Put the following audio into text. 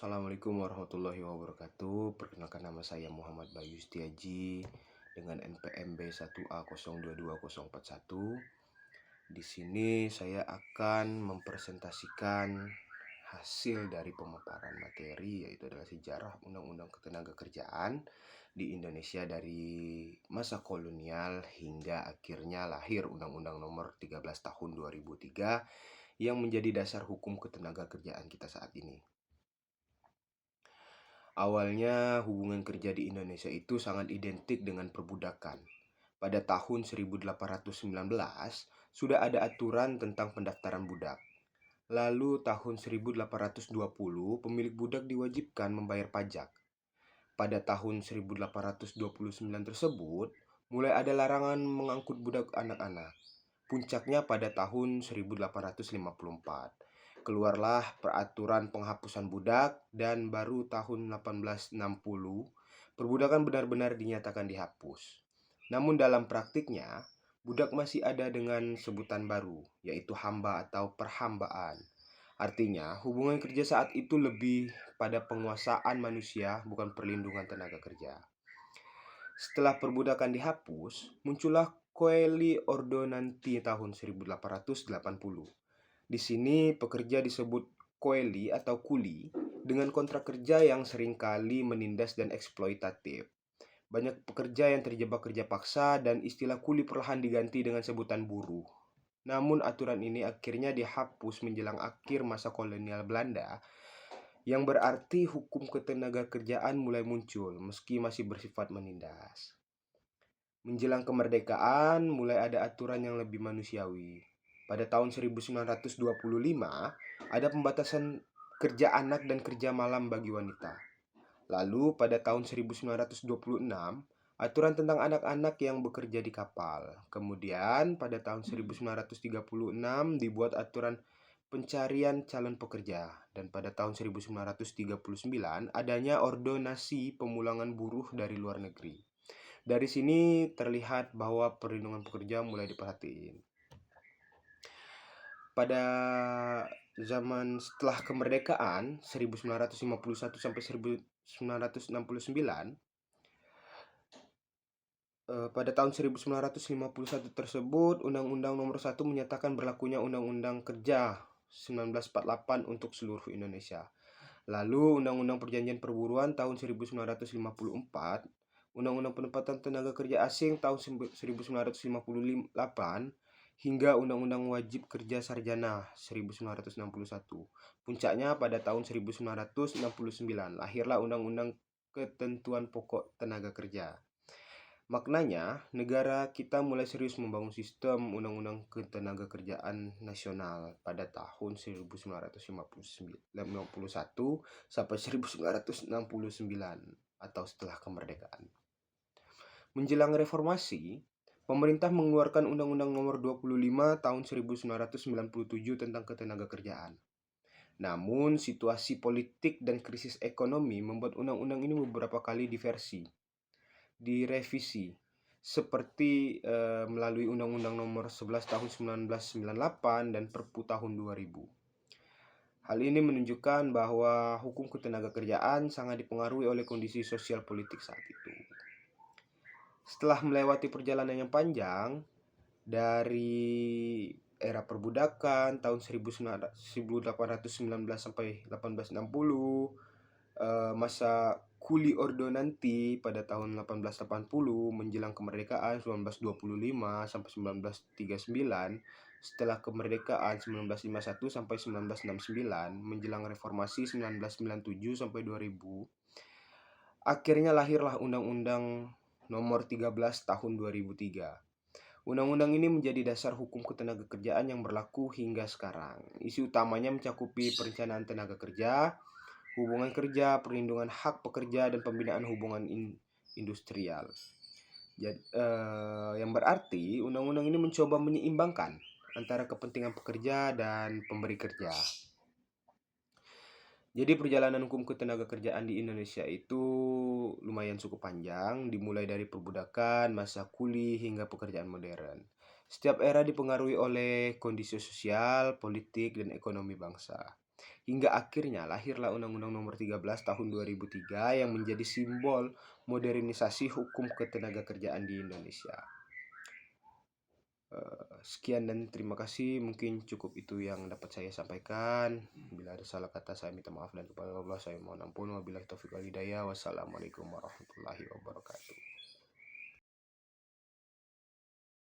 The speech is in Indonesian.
Assalamualaikum warahmatullahi wabarakatuh. Perkenalkan, nama saya Muhammad Bayu Setiaji dengan NPM B1A022041. Di sini saya akan mempresentasikan hasil dari pemaparan materi, yaitu adalah sejarah Undang-Undang Ketenagakerjaan di Indonesia dari masa kolonial hingga akhirnya lahir Undang-Undang Nomor 13 Tahun 2003 yang menjadi dasar hukum ketenagakerjaan kita saat ini. Awalnya hubungan kerja di Indonesia itu sangat identik dengan perbudakan. Pada tahun 1819 sudah ada aturan tentang pendaftaran budak. Lalu tahun 1820 pemilik budak diwajibkan membayar pajak. Pada tahun 1829 tersebut mulai ada larangan mengangkut budak anak-anak. Puncaknya pada tahun 1854. Keluarlah peraturan penghapusan budak dan baru tahun 1860 perbudakan benar-benar dinyatakan dihapus. Namun dalam praktiknya, budak masih ada dengan sebutan baru, yaitu hamba atau perhambaan. Artinya, hubungan kerja saat itu lebih pada penguasaan manusia, bukan perlindungan tenaga kerja. Setelah perbudakan dihapus, muncullah Coeli Ordonanti tahun 1880. Di sini pekerja disebut coeli atau kuli dengan kontrak kerja yang seringkali menindas dan eksploitatif. Banyak pekerja yang terjebak kerja paksa dan istilah kuli perlahan diganti dengan sebutan buruh. Namun aturan ini akhirnya dihapus menjelang akhir masa kolonial Belanda, yang berarti hukum ketenagakerjaan mulai muncul meski masih bersifat menindas. Menjelang kemerdekaan, mulai ada aturan yang lebih manusiawi. Pada tahun 1925, ada pembatasan kerja anak dan kerja malam bagi wanita. Lalu pada tahun 1926, aturan tentang anak-anak yang bekerja di kapal. Kemudian pada tahun 1936 dibuat aturan pencarian calon pekerja. Dan pada tahun 1939 adanya ordonasi pemulangan buruh dari luar negeri. Dari sini terlihat bahwa perlindungan pekerja mulai diperhatiin. Pada zaman setelah kemerdekaan 1951 sampai 1969, pada tahun 1951 tersebut Undang-Undang Nomor 1 menyatakan berlakunya Undang-Undang Kerja 1948 untuk seluruh Indonesia. Lalu Undang-Undang Perjanjian Perburuan tahun 1954, Undang-Undang Penempatan Tenaga Kerja Asing tahun 1958, hingga Undang-Undang Wajib Kerja Sarjana 1961. Puncaknya pada tahun 1969, lahirlah Undang-Undang Ketentuan Pokok Tenaga Kerja. Maknanya, negara kita mulai serius membangun sistem undang-undang ketenagakerjaan nasional pada tahun 1951 sampai 1969 atau setelah kemerdekaan. Menjelang reformasi, pemerintah mengeluarkan Undang-Undang Nomor 25 tahun 1997 tentang ketenagakerjaan. Namun, situasi politik dan krisis ekonomi membuat undang-undang ini beberapa kali direvisi, seperti melalui Undang-Undang Nomor 11 tahun 1998 dan Perpu tahun 2000. Hal ini menunjukkan bahwa hukum ketenagakerjaan sangat dipengaruhi oleh kondisi sosial politik saat itu. Setelah melewati perjalanan yang panjang dari era perbudakan tahun 1819 sampai 1860, masa kuli ordonanti pada tahun 1880 menjelang kemerdekaan 1925 sampai 1939, setelah kemerdekaan 1951 sampai 1969, menjelang reformasi 1997 sampai 2000, akhirnya lahirlah Undang-Undang Nomor 13 Tahun 2003. Undang-undang ini menjadi dasar hukum ketenagakerjaan yang berlaku hingga sekarang. Isi utamanya mencakupi perencanaan tenaga kerja, hubungan kerja, perlindungan hak pekerja, dan pembinaan hubungan industrial. Yang berarti undang-undang ini mencoba menyeimbangkan antara kepentingan pekerja dan pemberi kerja. Jadi perjalanan hukum ketenagakerjaan di Indonesia itu lumayan cukup panjang, dimulai dari perbudakan, masa kuli, hingga pekerjaan modern. Setiap era dipengaruhi oleh kondisi sosial, politik, dan ekonomi bangsa. Hingga akhirnya lahirlah Undang-Undang Nomor 13 Tahun 2003 yang menjadi simbol modernisasi hukum ketenagakerjaan di Indonesia. Sekian dan terima kasih. Mungkin cukup itu yang dapat saya sampaikan. Bila ada salah kata saya minta maaf, dan kepada Allah saya mohon ampun. Wabillahi taufiq wal hidayah. Wassalamualaikum warahmatullahi wabarakatuh.